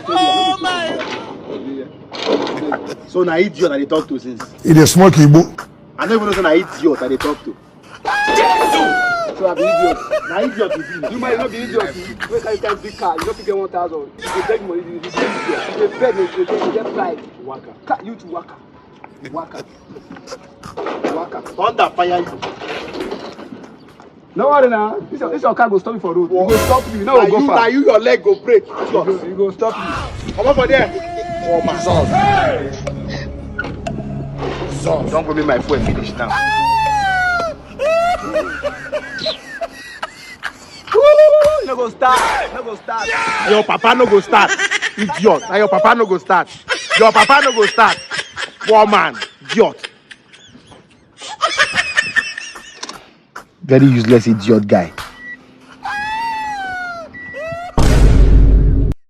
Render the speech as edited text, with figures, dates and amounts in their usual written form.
Oh my. So na idiot that they talk to since. It is small Igbo. I don't even know say na idiot that they talk to. So I be idiot. Na idiot you be. You might not be idiot. You can't big car. You don't get 1,000. You beg money. You beg. You get pride. Waka. You to waka. Waka. Thunder fire you. No worry now. This your car go stop you for road. You go stop you. No go far. Now you your leg go break. You go stop you. Come on for there. Oh my God. Don't go make my foot finish now. No go start. No go start. Yeah. Your papa no go start. Idiot. Your papa no go start. Your papa no go start. Poor man. Idiot. Very useless idiot guy.